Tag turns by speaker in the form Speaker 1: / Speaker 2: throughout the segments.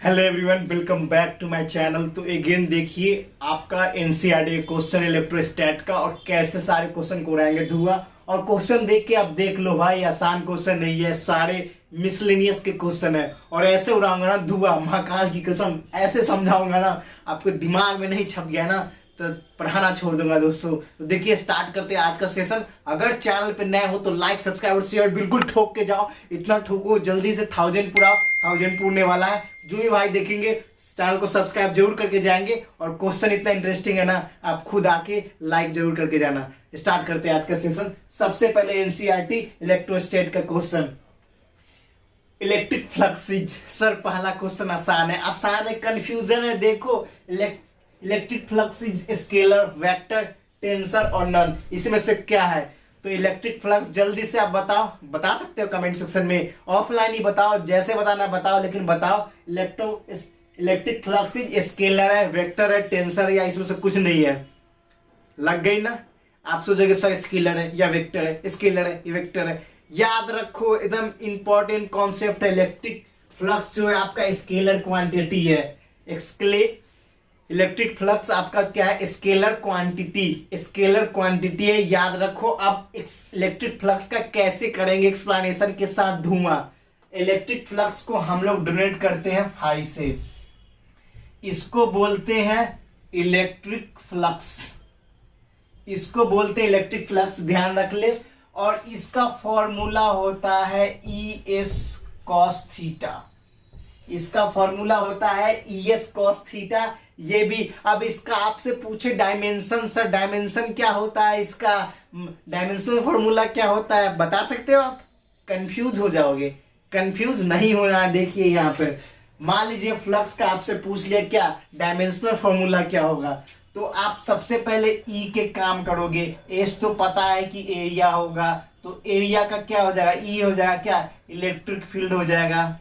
Speaker 1: Hello everyone, welcome back to my channel. तो again देखिए आपका एनसीईआरटी क्वेश्चन इलेक्ट्रोस्टैट का, और कैसे सारे क्वेश्चन को उड़ाएंगे धुआं। और क्वेश्चन देख के आप देख लो भाई, आसान क्वेश्चन नहीं है, सारे मिसलेनियस के क्वेश्चन है। और ऐसे उड़ाऊंगा ना धुआं, महाकाल की कसम, ऐसे समझाऊंगा ना आपको दिमाग में नहीं छप गया ना तो पढ़ाना छोड़ दूंगा दोस्तों। तो देखिए स्टार्ट करते हैं आज का सेशन। अगर चैनल पे नए हो तो लाइक सब्सक्राइब और शेयर बिल्कुल ठोक के जाओ, इतना ठोको जल्दी से 1000 पूरा, 1000 पूरने वाला है। जो भी भाई देखेंगे चैनल को सब्सक्राइब जरूर करके जाएंगे, और क्वेश्चन इतना इंटरेस्टिंग है ना, आप खुद आके लाइक जरूर करके जाना। स्टार्ट करते हैं आज का सेशन। सबसे पहले एनसीईआरटी इलेक्ट्रोस्टैट का क्वेश्चन, इलेक्ट्रिक फ्लक्सेज। सर पहला क्वेश्चन आसान है, कंफ्यूजन है। देखो electric flux is scalar, vector, tensor और नन, इसमें से क्या है? तो इलेक्ट्रिक फ्लक्स जल्दी से आप बताओ, बता सकते हो कमेंट सेक्शन में, ऑफलाइन ही बताओ, जैसे बताना बताओ, लेकिन बताओ। इलेक्ट्रिक फ्लक्स इज स्केलर है, वेक्टर है, टेंसर है, या इसमें से कुछ नहीं है? लग गई ना? आप सोचोगे सर स्केलर है या वेक्टर है, स्केलर है या वेक्टर है। याद रखो एकदम इंपॉर्टेंट कॉन्सेप्ट है, इलेक्ट्रिक फ्लक्स जो है आपका स्केलर क्वांटिटी है। इलेक्ट्रिक फ्लक्स आपका क्या है? स्केलर क्वांटिटी है, याद रखो। अब इलेक्ट्रिक फ्लक्स का कैसे करेंगे एक्सप्लेनेशन के साथ धुआं। इलेक्ट्रिक फ्लक्स को हम लोग डोनेट करते हैं फाई से, इसको बोलते हैं इलेक्ट्रिक फ्लक्स, इसको बोलते हैं इलेक्ट्रिक फ्लक्स, ध्यान रख ले। और इसका फॉर्मूला होता है ई एस कॉस थीटा, इसका फॉर्मूला होता है ई एस कॉस थीटा। ये भी अब इसका आपसे पूछे डायमेंशन, सर डायमेंशन क्या होता है, इसका डायमेंशनल फॉर्मूला क्या होता है, बता सकते हो आप? कंफ्यूज हो जाओगे, कंफ्यूज नहीं होना है। देखिए यहाँ पर मान लीजिए फ्लक्स का आपसे पूछ लिया क्या डायमेंशनल फॉर्मूला क्या होगा, तो आप सबसे पहले ई के काम करोगे। एस तो पता है कि एरिया होगा, तो एरिया का क्या हो जाएगा? ई हो जाएगा क्या? इलेक्ट्रिक फील्ड हो जाएगा,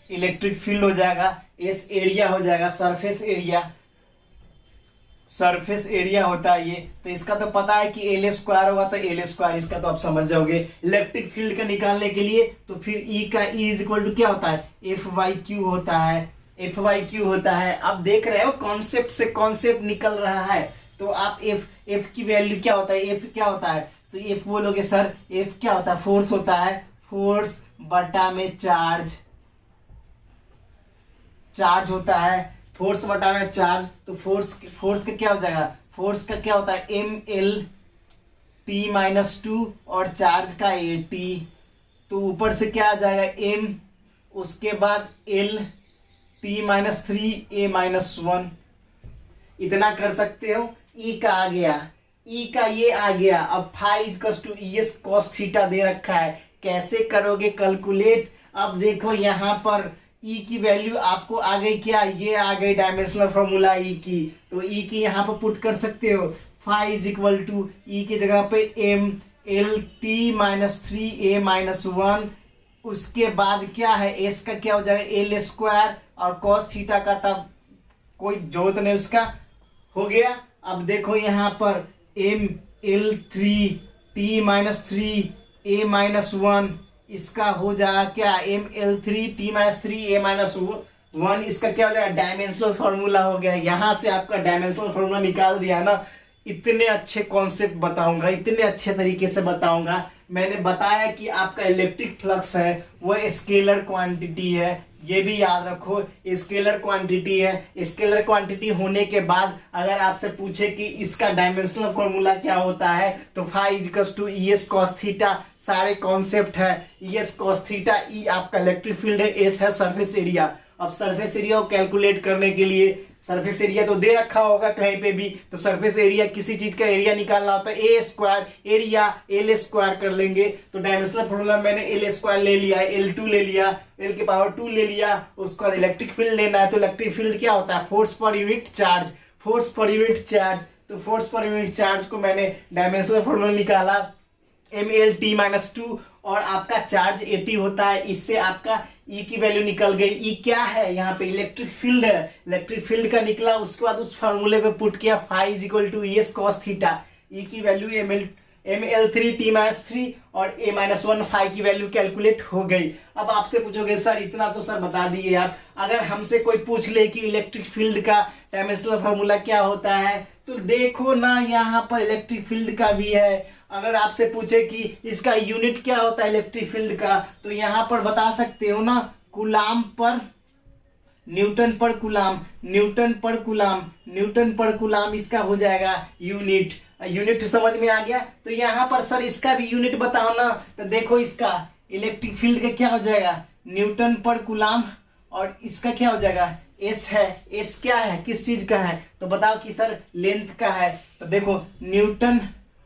Speaker 1: इलेक्ट्रिक फील्ड हो जाएगा। एस एरिया हो जाएगा, सरफेस एरिया, सरफेस एरिया होता है ये। तो इसका तो पता है कि एल स्क्वायर होगा, तो एल स्क्वायर, इसका तो आप समझ जाओगे। इलेक्ट्रिक फील्ड का निकालने के लिए तो फिर ई का ई इज इक्वल टू क्या होता है? एफ वाई क्यू होता है, एफ वाई क्यू होता है। अब देख रहे हो कॉन्सेप्ट से कॉन्सेप्ट निकल रहा है। तो आप एफ की वैल्यू क्या होता है? एफ क्या होता है? तो एफ बोलोगे सर एफ क्या होता है? फोर्स होता है, फोर्स बटा में चार्ज, चार्ज होता है, फोर्स बटा में चार्ज। तो फोर्स का क्या हो जाएगा? फोर्स का क्या होता है? एम एल टी माइनस 2, और चार्ज का ए टी। तो ऊपर से क्या आ जाएगा? एम, उसके बाद एल टी माइनस 3 ए माइनस 1। इतना कर सकते हो। ई का आ गया, ई का ये आ गया। अब phi equals to E S cos theta दे रखा है, कैसे करोगे कैलकुलेट? अब देखो यहाँ पर ई की वैल्यू आपको आ गई क्या? ये आ गई डायमेंशनल फॉर्मूला ई की। तो ई की यहाँ पर पुट कर सकते हो, फाई इज इक्वल टू ई की जगह पे एम एल टी माइनस 3 ए माइनस 1। उसके बाद क्या है? एस का क्या हो जाएगा? एल स्क्वायर, और कॉस थीटा का तब कोई जरूरत नहीं उसका, हो गया। अब देखो यहाँ पर एम एल 3 टी माइनस 3 ए माइनस 1, इसका हो जाएगा क्या? एम एल 3 टी माइनस 3 ए माइनस 1। इसका क्या हो जाएगा? डायमेंशनल फॉर्मूला हो गया। यहां से आपका डायमेंशनल फॉर्मूला निकाल दिया ना। इतने अच्छे कॉन्सेप्ट बताऊंगा, इतने अच्छे तरीके से बताऊंगा। मैंने बताया कि आपका इलेक्ट्रिक फ्लक्स है वो स्केलर क्वांटिटी है, ये भी याद रखो, स्केलर क्वांटिटी है। स्केलर क्वांटिटी होने के बाद अगर आपसे पूछे कि इसका डायमेंशनल फॉर्मूला क्या होता है, तो phi equals to E S cos theta, सारे कॉन्सेप्ट है। E S cos theta, E आपका इलेक्ट्रिक फील्ड है, एस है सरफेस एरिया। अब सरफेस एरिया को कैलकुलेट करने के लिए सरफेस एरिया तो दे रखा होगा कहीं पे भी, तो सरफेस एरिया किसी चीज का एरिया निकालना होता है, ए स्क्वायर, एरिया एल स्क्वायर कर लेंगे। तो डायमेंशनल फॉर्मूला मैंने एल स्क्वायर ले लिया, L2 ले लिया, एल के पावर 2 ले लिया। उसके बाद इलेक्ट्रिक फील्ड लेना है, तो इलेक्ट्रिक फील्ड क्या होता है? Force per unit charge, force per unit charge. तो फोर्स पर यूनिट चार्ज को मैंने डायमेंशनल फॉर्मूला निकाला, एम एल टी माइनस 2, और आपका चार्ज 80 होता है। इससे आपका ई की वैल्यू निकल गई। ई क्या है? यहाँ पे इलेक्ट्रिक फील्ड है, इलेक्ट्रिक फील्ड का निकला। उसके बाद उस फार्मूले पे पुट किया, phi is equal to E S cos theta. E की वैल्यू ML3T-3 और A-1 फाई की वैल्यू कैलकुलेट हो गई। अब आपसे पूछोगे सर इतना तो सर बता दिए आप, अगर हमसे कोई पूछ ले कि इलेक्ट्रिक फील्ड का डायमेंशनल फॉर्मूला क्या होता है, तो देखो ना यहाँ पर इलेक्ट्रिक फील्ड का भी है। अगर आपसे पूछे कि इसका यूनिट क्या होता है इलेक्ट्रिक फील्ड का, तो यहाँ पर बता सकते हो ना, कूलाम पर न्यूटन पर कूलाम, न्यूटन पर कूलाम, न्यूटन पर कूलाम इसका हो जाएगा यूनिट। यूनिट समझ में आ गया। तो यहाँ पर सर इसका भी यूनिट बताओ ना, तो देखो इसका इलेक्ट्रिक फील्ड का क्या हो जाएगा, न्यूटन पर कूलाम, और इसका क्या हो जाएगा, एस है। एस क्या है, किस चीज का है, तो बताओ कि सर लेंथ का है। तो देखो न्यूटन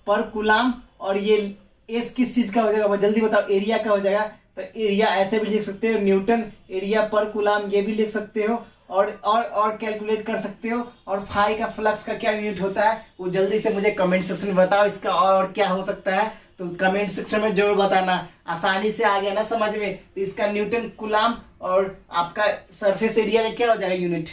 Speaker 1: पर कूलाम, और ये एस किस चीज का हो जाएगा, जल्दी बताओ, एरिया का हो जाएगा। तो एरिया ऐसे भी लिख सकते हो, न्यूटन एरिया पर कूलाम, ये भी लिख सकते हो, और कैलकुलेट कर सकते हो। और फाई का फ्लक्स का क्या यूनिट होता है वो जल्दी से मुझे कमेंट सेक्शन में बताओ, इसका और क्या हो सकता है तो कमेंट सेक्शन में जरूर बताना। आसानी से आ गया ना समझ में। तो इसका न्यूटन कूलाम, और आपका सरफेस एरिया का क्या हो जाएगा यूनिट,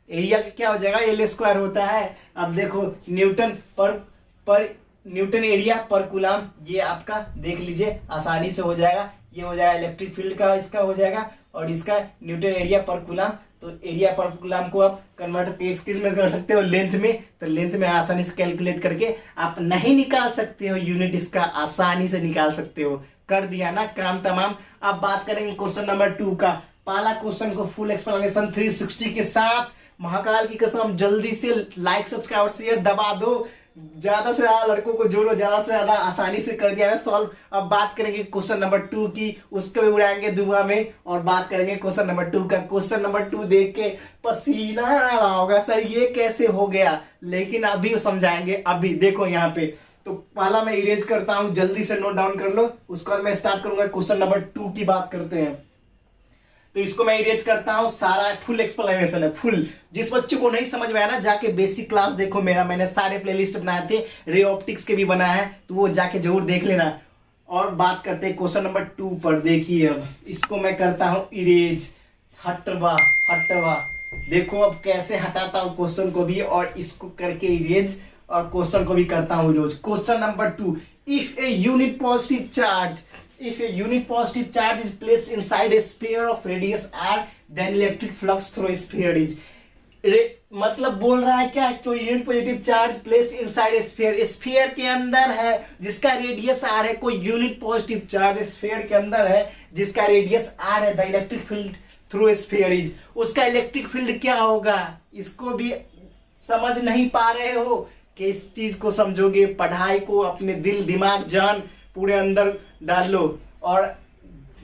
Speaker 1: एरिया का क्या हो जाएगा, L² होता है। अब देखो न्यूटन पर न्यूटन एरिया पर कूलाम, ये आपका देख लीजिए आसानी से हो जाएगा। ये हो जाएगा इलेक्ट्रिक फील्ड का, इसका हो जाएगा, और इसका न्यूटन एरिया पर कूलाम। तो एरिया पर कूलाम को आप कन्वर्ट किस में कर सकते हो, लेंथ में। तो लेंथ में आसानी से कैलकुलेट करके आप नहीं निकाल सकते हो यूनिट, इसका आसानी से निकाल सकते हो। कर दिया ना काम तमाम। अब बात करेंगे क्वेश्चन नंबर 2 का। पहला क्वेश्चन को फुल एक्सप्लेनेशन 360 के साथ, महाकाल की कसम जल्दी से लाइक सब्सक्राइब और शेयर दबा दो, ज्यादा से ज्यादा लड़कों को जोड़ो, ज्यादा से ज्यादा। आसानी से कर दिया है सॉल्व। अब बात करेंगे क्वेश्चन नंबर 2 की, उसको भी उड़ाएंगे धुआं में, और बात करेंगे क्वेश्चन नंबर 2 का। क्वेश्चन नंबर 2 देख के पसीना आ रहा होगा, सर ये कैसे हो गया, लेकिन अभी समझाएंगे। अभी देखो यहाँ पे, तो पहला मैं इरेज करता हूं, जल्दी से नोट डाउन कर लो, उसके बाद मैं स्टार्ट करूंगा। क्वेश्चन नंबर 2 की बात करते हैं, तो इसको मैं इरेज करता हूं, सारा फुल एक्सप्लेनेशन है फुल। जिस बच्चे को नहीं समझ में आया ना, जाके बेसिक क्लास देखो मेरा, मैंने सारे प्लेलिस्ट बनाए थे, रे ऑप्टिक्स के भी बनाया है, तो वो जाके जरूर देख लेना। और बात करते हैं क्वेश्चन नंबर 2 पर। देखिए अब इसको मैं करता हूं इरेज, हटवा। देखो अब कैसे हटाता हूं क्वेश्चन को भी, और इसको करके इरेज, और क्वेश्चन को भी करता हूं erase. Question number 2, if a unit positive charge is placed inside a sphere of radius r, then electric flux through a sphere is, मतलब बोल रहा है क्या, कोई unit positive charge placed inside a sphere, sphere के अंदर है जिसका रेडियस r है। कोई यूनिट पॉजिटिव चार्ज स्फीयर के अंदर है जिसका रेडियस r है, the electric field through a sphere is, उसका इलेक्ट्रिक फील्ड क्या होगा। इसको भी समझ नहीं पा रहे हो कि इस चीज को समझोगे, पढ़ाई को अपने दिल दिमाग जान पूरे अंदर डाल लो, और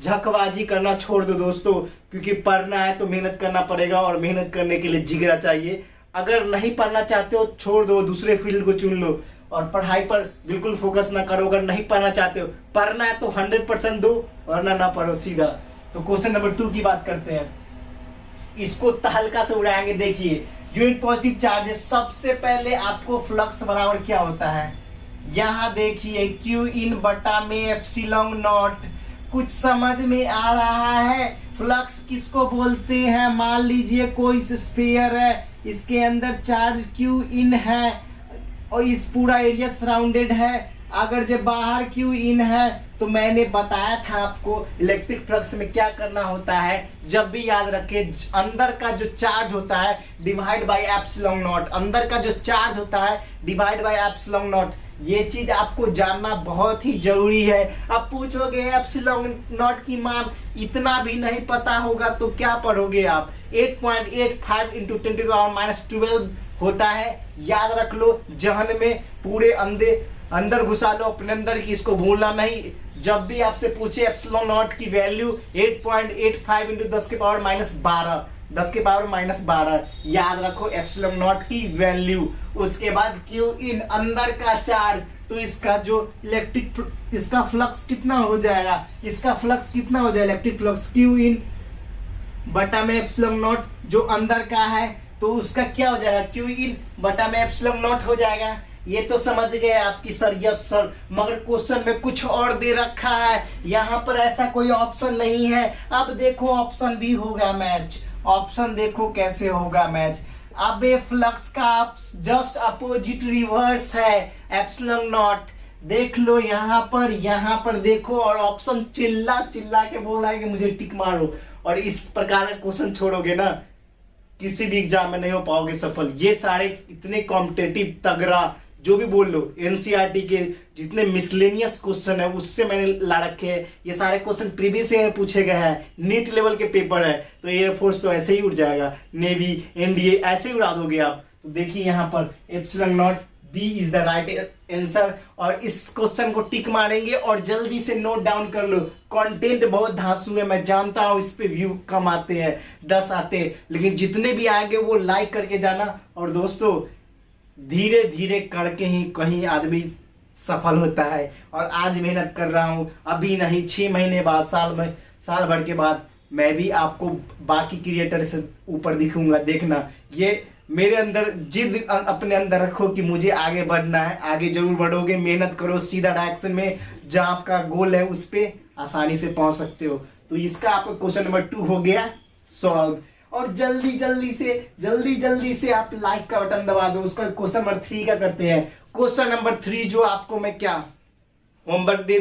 Speaker 1: झकबाजी करना छोड़ दो दोस्तों, क्योंकि पढ़ना है तो मेहनत करना पड़ेगा, और मेहनत करने के लिए जिगरा चाहिए। अगर नहीं पढ़ना चाहते हो छोड़ दो, दूसरे फील्ड को चुन लो, और पढ़ाई पर बिल्कुल फोकस ना करो। अगर नहीं पढ़ना चाहते हो, पढ़ना है तो 100% दो, वरना ना पढ़ो सीधा। तो क्वेश्चन नंबर 2 की बात करते हैं, इसको हल्का से उड़ाएंगे। देखिए यूनिट पॉजिटिव चार्ज है, सबसे पहले आपको फ्लक्स बराबर क्या होता है, यहाँ देखिए Q इन बटा में एप्सिलॉन नॉट। कुछ समझ में आ रहा है, फ्लक्स किसको बोलते हैं। मान लीजिए कोई स्फीयर है, इसके अंदर चार्ज Q इन है, और इस पूरा एरिया सराउंडेड है। अगर जब बाहर Q इन है, तो मैंने बताया था आपको इलेक्ट्रिक फ्लक्स में क्या करना होता है। जब भी याद रखे, अंदर का जो चार्ज होता है डिवाइड बाय एप्सिलॉन नॉट, अंदर का जो चार्ज होता है डिवाइड बाय एप्सिलॉन नॉट, ये चीज आपको जानना बहुत ही जरूरी है। अब पूछोगे एप्सिलॉन नॉट की मान, इतना भी नहीं पता होगा तो क्या पढ़ोगे आप। 8.85 × 10⁻12 होता है, याद रख लो, जहन में पूरे अंदर घुसा लो अपने अंदर की, इसको भूलना नहीं। जब भी आपसे पूछे एप्सिलॉन नॉट की वैल्यू 8.85 × 10⁻12, 10⁻12 याद रखो एप्सिलॉन नॉट की वैल्यू। उसके बाद Q इन अंदर का चार्ज, तो इसका जो इलेक्ट्रिक, इसका फ्लक्स कितना हो जाएगा, इसका फ्लक्स कितना हो जाएगा, इलेक्ट्रिक फ्लक्स Q इन बटा में एप्सिलॉन नॉट जो अंदर का है, तो उसका क्या हो जाएगा, Q इन बटा में एप्सिलॉन नॉट हो जाएगा। ये तो समझ गए आपकी सर, यस सर, मगर क्वेश्चन में कुछ और दे रखा है, यहाँ पर ऐसा कोई ऑप्शन नहीं है। अब देखो ऑप्शन भी होगा मैच, ऑप्शन देखो कैसे होगा मैच। अब ये फ्लक्स का जस्ट अपोजिट रिवर्स है एप्सिलॉन नॉट, देख लो यहाँ पर देखो, और ऑप्शन चिल्ला चिल्ला के बोल रहा है कि मुझे टिक मारो, और इस प्रकार का क्वेश्चन छोड़ोगे ना किसी भी एग्जाम में नहीं हो पाओगे सफल। ये सारे इतने कॉम्पिटेटिव तगड़ा जो भी बोल लो, एनसीईआरटी के जितने मिसलेनियस क्वेश्चन है उससे मैंने ला रखे हैं। ये सारे क्वेश्चन प्रीवियस ईयर पूछे गए हैं, नीट लेवल के पेपर है, तो एयरफोर्स तो ऐसे ही उड़ जाएगा, नेवी एनडीए ऐसे ही उड़ा दोगे आप। तो देखिए यहाँ पर epsilon not be is the right answer, और इस क्वेश्चन को टिक मारेंगे और जल्दी से नोट डाउन कर लो। कंटेंट बहुत धांसू है, मैं जानता हूँ इस पे व्यू कम आते हैं, 10 आते हैं, लेकिन जितने भी आएंगे वो लाइक करके जाना। और दोस्तों धीरे धीरे करके ही कहीं आदमी सफल होता है, और आज मेहनत कर रहा हूँ, अभी नहीं 6 महीने बाद, साल भर के बाद मैं भी आपको बाकी क्रिएटर से ऊपर दिखूंगा। देखना, ये मेरे अंदर जिद अपने अंदर रखो कि मुझे आगे बढ़ना है, आगे जरूर बढ़ोगे। मेहनत करो सीधा डायरेक्शन में, जहां आपका गोल है उस पे आसानी से पहुंच सकते हो। तो इसका आपका क्वेश्चन नंबर 2 हो गया सॉल्व। और जल्दी जल्दी से आप लाइक का बटन दबा दो। उसका क्वेश्चन नंबर 3 का करते हैं। क्वेश्चन नंबर 3 जो आपको मैं क्या होमवर्क दे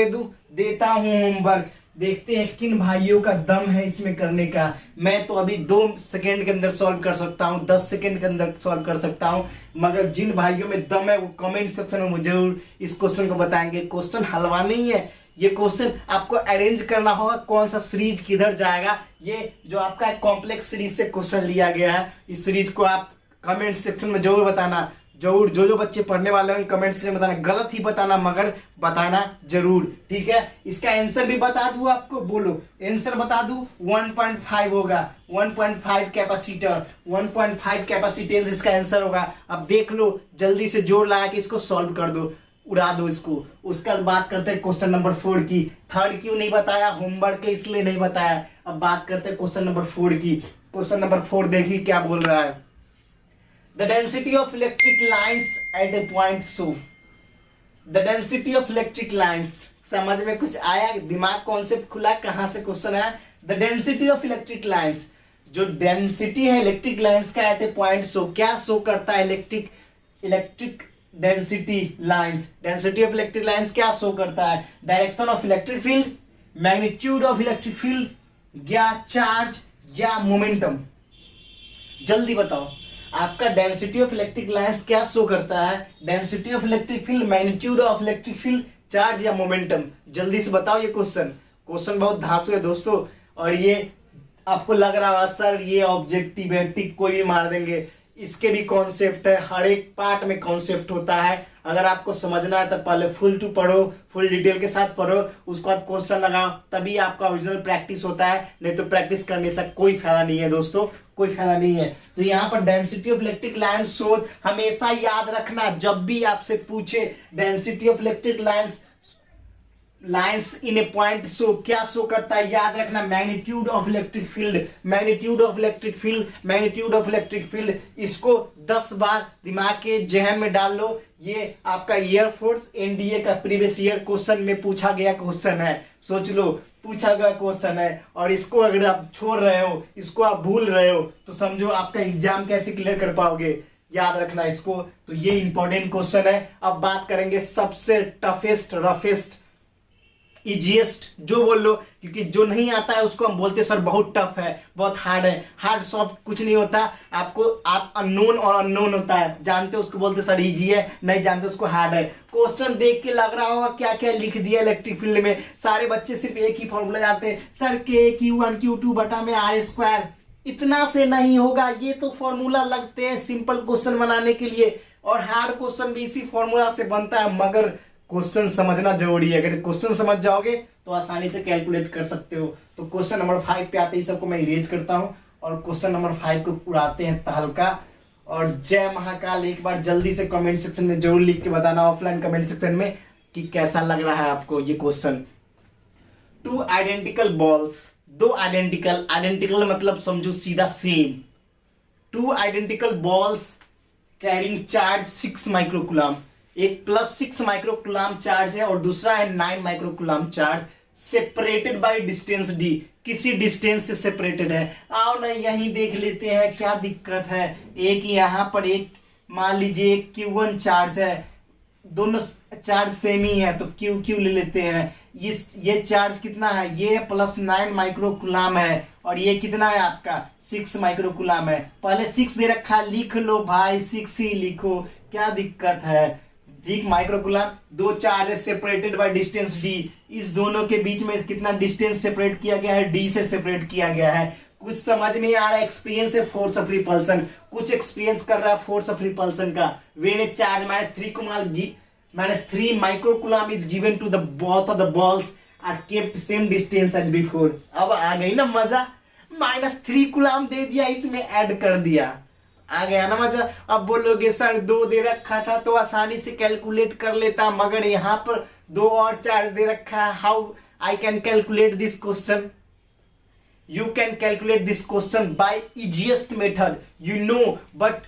Speaker 1: दूं, देता हूं होमवर्क। देखते हैं किन भाइयों का दम है इसमें करने का। मैं तो अभी 2 सेकेंड के अंदर सॉल्व कर सकता हूं, 10 सेकेंड के अंदर सॉल्व कर सकता हूं, मगर जिन भाइयों में दम है वो कमेंट सेक्शन में मुझे जरूर इस क्वेश्चन को बताएंगे। क्वेश्चन हलवा नहीं है, ये क्वेश्चन आपको अरेंज करना होगा, कौन सा सीरीज किधर जाएगा। ये जो आपका कॉम्प्लेक्स सीरीज से क्वेश्चन लिया गया है, इस सीरीज को आप कमेंट सेक्शन में जरूर बताना। जरूर जो बच्चे पढ़ने वाले हैं कमेंट सेक्शन में बताना, गलत ही बताना मगर बताना जरूर, ठीक है। इसका आंसर भी बता दूं आपको, बोलो आंसर बता दूं। 1.5 होगा, 1.5 कैपेसिटर, 1.5 कैपेसिटेंस इसका आंसर होगा। अब देख लो, जल्दी से जोर लगा के इसको सॉल्व कर दो, उड़ा दो इसको। उसका बात करते हैं क्वेश्चन नंबर 4 की। थर्ड क्यों नहीं बताया, होमवर्क के इसलिए नहीं बताया। अब बात करते हैं क्वेश्चन नंबर 4 की। क्वेश्चन नंबर 4 देखिए क्या बोल रहा है। The density of electric lines at a point so. The density of electric lines. समझ में कुछ आया, दिमाग कॉन्सेप्ट खुला, कहां से क्वेश्चन आया। The density of electric lines, जो डेंसिटी है इलेक्ट्रिक लाइंस का एट ए पॉइंट शो, क्या शो करता है। Electric density lines, density of electric lines क्या शो करता है। Direction of electric field, magnitude of electric field, या चार्ज, या मोमेंटम। जल्दी बताओ आपका डेंसिटी ऑफ इलेक्ट्रिक लाइंस क्या शो करता है। Density of electric field, magnitude of electric field, charge या मोमेंटम। जल्दी से बताओ। ये क्वेश्चन बहुत धांसू है दोस्तों, और ये आपको लग रहा है सर ये ऑब्जेक्टिव है, टिक कोई भी मार देंगे। इसके भी कॉन्सेप्ट है, हर एक पार्ट में कॉन्सेप्ट होता है। अगर आपको समझना है तो पहले फुल टू पढ़ो, फुल डिटेल के साथ पढ़ो, उसके बाद क्वेश्चन लगाओ, तभी आपका ओरिजिनल प्रैक्टिस होता है। नहीं तो प्रैक्टिस करने से कोई फायदा नहीं है दोस्तों, कोई फायदा नहीं है। तो यहाँ पर density of electric lines show, हमेशा याद रखना जब भी आपसे पूछे density of electric lines in A point show, क्या शो करता है, याद रखना magnitude of electric field, magnitude of electric field, magnitude of electric field. इसको 10 बार दिमाग के जहन में डाल लो। ये आपका एयरफोर्स एनडीए का प्रीवियस ईयर क्वेश्चन में पूछा गया क्वेश्चन है, सोच लो पूछा गया क्वेश्चन है। और इसको अगर आप छोड़ रहे हो, इसको आप भूल रहे हो, तो समझो आपका एग्जाम कैसे क्लियर कर पाओगे। याद रखना इसको। तो ये इंपॉर्टेंट क्वेश्चन है। अब बात करेंगे सबसे टफेस्ट, रफेस्ट, इजीएस्ट जो बोल लो, क्योंकि जो नहीं आता है उसको हम बोलते सर बहुत टफ है, बहुत हार्ड है। हार्ड सॉफ्ट कुछ नहीं होता, आप अननोन और अननोन होता है, जानते हो उसको बोलते सर इजी है, नहीं जानते उसको हार्ड है। क्वेश्चन देख के लग रहा होगा क्या क्या लिख दिया इलेक्ट्रिक फील्ड में। सारे बच्चे सिर्फ एक ही फॉर्मूला जानते हैं, सर के Q1 Q2 बटा में R²। इतना से नहीं होगा, ये तो फॉर्मूला लगते हैं सिंपल क्वेश्चन बनाने के लिए, और हार्ड क्वेश्चन भी इसी फॉर्मूला से बनता है। मगर क्वेश्चन समझना जरूरी है, अगर क्वेश्चन समझ जाओगे तो आसानी से कैलकुलेट कर सकते हो। तो क्वेश्चन नंबर 5 पे आते ही सबको मैं इरेज करता हूं, और क्वेश्चन नंबर 5 को उड़ाते हैं तहलका। और जय महाकाल। एक बार जल्दी से कमेंट सेक्शन में जरूर लिख के बताना, ऑफलाइन कमेंट सेक्शन में, कि कैसा लग रहा है आपको ये क्वेश्चन। 2 आइडेंटिकल बॉल्स, 2 आइडेंटिकल मतलब समझो सीधा same. 2 identical balls carrying charge 6 microcoulomb, एक +6 माइक्रोकुलाम चार्ज है और दूसरा है 9 microcoulomb charge, separated by distance d, किसी डिस्टेंस से सेपरेटेड है। आओ ना यहीं देख लेते हैं क्या दिक्कत है। एक यहाँ पर एक मान लीजिए Q1 चार्ज है, दोनों चार्ज सेम ही है तो क्यू क्यू ले लेते हैं। ये चार्ज कितना है, ये +9 माइक्रोकुलाम है और ये कितना है आपका 6 माइक्रोकुलाम है। पहले 6 दे रखा है, लिख लो भाई 6 ही लिखो, क्या दिक्कत है। ठीक, माइक्रोकुलाम, दो charge separated by distance d, इस दोनों के बीच में कितना डिस्टेंस सेपरेट किया गया है, d से सेपरेट किया गया है। कुछ समझ में आ रहा है, एक्सपीरियंस है फोर्स ऑफ रिपल्सन, कुछ एक्सपीरियंस कर रहा है फोर्स ऑफ रिपल्सन का। When a charge -3 microcoulomb is given to the both of the balls are kept same distance as before. अब आ गई ना मजा, -3 कुलाम दे दिया, इसमें ऐड कर दिया, आ गया ना मजा। अब बोलोगे सर 2 दे रखा था तो आसानी से कैलकुलेट कर लेता, मगर यहाँ पर 2 और चार्ज दे रखा है। How I can calculate this question? You can calculate this question by easiest method, you know, but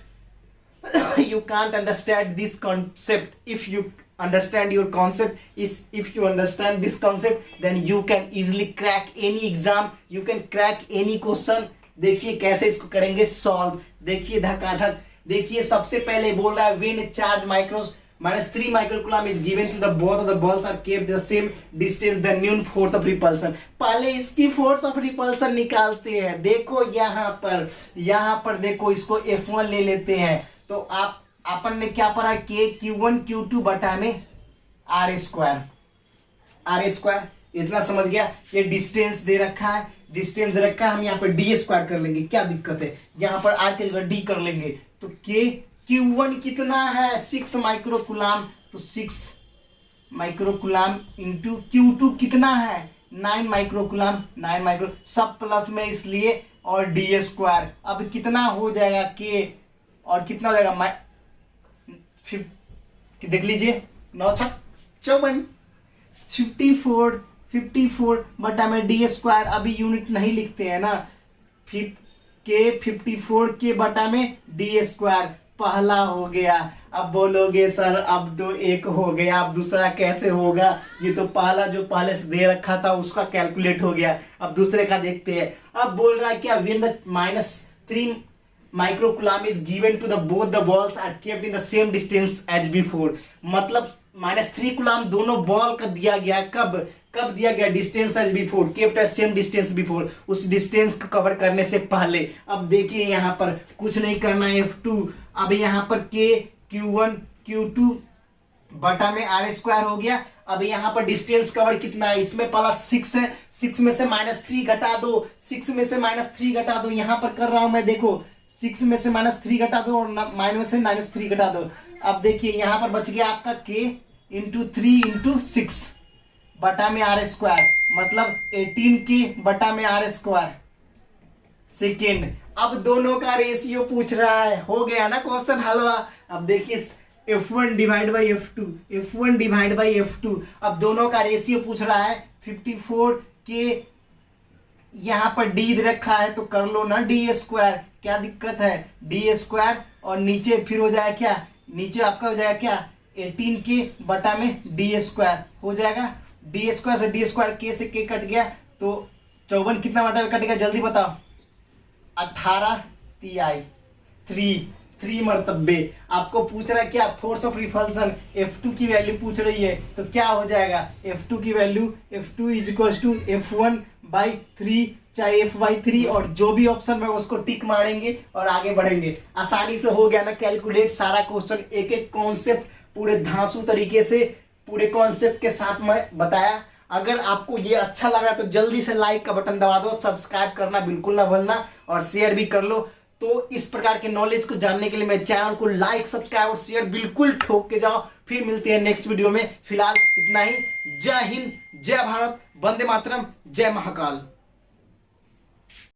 Speaker 1: you can't understand this concept. If you understand your concept, if you understand this concept, then you can easily crack any exam, you can crack any question. देखिए कैसे इसको करेंगे solve, देखिए धकाधक। देखिए सबसे पहले बोल रहा है when a charge -3 microcoulomb is given to the both of the balls are kept the same distance, the new force of repulsion। पहले इसकी फोर्स ऑफ रिपल्सन निकालते हैं। देखो यहाँ पर देखो, इसको F1 ले लेते हैं तो अपन ने क्या पढ़ा, K Q1 Q2 बटा में R स्क्वायर, इतना समझ गया। ये डिस्टेंस दे रखा है, हम यहाँ पर D स्क्वायर कर लेंगे, क्या दिक्कत है, यहाँ पर R के जगह D कर लेंगे। तो K Q1 कितना है 6 माइक्रोकुलाम, तो 6 माइक्रोकुलाम इंटू Q2 कितना है 9 माइक्रोकुलाम, सब प्लस में इसलिए और D स्क्वायर। अब कितना हो जाएगा K और कितना हो जाएगा देख लीजिए 9 × 54 54 बटा में D स्क्वायर। अभी यूनिट नहीं लिखते हैं ना, K 54 के बटा में D स्क्वायर पहला हो गया। अब बोलोगे सर अब तो एक हो गया, अब दूसरा कैसे होगा, ये तो पहला जो पहले से दे रखा था उसका कैलकुलेट हो गया। अब दूसरे का देखते हैं। अब बोल रहा है क्या, when the -3 microcoulomb is given to the both the balls are kept in the same distance as before. मतलब -3 कुलाम दोनों बॉल का दिया गया, कब दिया गया, distance as before, kept as same distance before, उस डिस्टेंस को कवर करने से पहले। अब देखिए यहाँ पर कुछ नहीं करना है, F2। अब यहाँ पर K Q1 Q2 बटा में R स्क्वायर हो गया। अब यहाँ पर डिस्टेंस कवर कितना है, इसमें +6 है, 6 में से -3 घटा दो, 6 में से -3 घटा दो। यहाँ पर कर रहा हूं मैं, देखो 6 में से -3 घटा दो और माइनस से -3 घटा दो। अब देखिए यहाँ पर बच गया आपका K × 3 × 6 बटा में R स्क्वायर, मतलब 18K बटा में R स्क्वायर सेकेंड। अब दोनों का रेशियो पूछ रहा है, हो गया ना क्वेश्चन हलवा। अब देखिए F1 डिवाइड बाई F2, अब दोनों का रेशियो पूछ रहा है 54K, यहाँ पर D रखा है तो कर लो ना D स्क्वायर, क्या दिक्कत है, D स्क्वायर। और नीचे फिर हो जाएगा क्या, नीचे आपका हो जाएगा क्या 18K बटा में D स्क्वायर हो जाएगा। D स्क्वायर से D स्क्वायर, K से K कट गया तो 54 कितना बटा में कटेगा जल्दी बताओ, 18 3 मरतबे। आपको पूछ रहा है क्या, फोर्स ऑफ रिपल्सन, F2 की वैल्यू पूछ रही है तो क्या हो जाएगा, F2 की वैल्यू F2 = F1/3 चाहे F/3, और जो भी ऑप्शन में उसको टिक मारेंगे और आगे बढ़ेंगे। आसानी से हो गया ना कैलकुलेट सारा क्वेश्चन, एक एक कॉन्सेप्ट पूरे धांसू तरीके से पूरे कॉन्सेप्ट के साथ मैं बताया। अगर आपको ये अच्छा लगा तो जल्दी से लाइक का बटन दबा दो, सब्सक्राइब करना बिल्कुल ना भूलना और शेयर भी कर लो। तो इस प्रकार के नॉलेज को जानने के लिए मेरे चैनल को लाइक, सब्सक्राइब और शेयर बिल्कुल ठोक के जाओ। फिर मिलते हैं नेक्स्ट वीडियो में, फिलहाल इतना ही। जय हिंद, जय भारत, वंदे मातरम, जय महाकाल।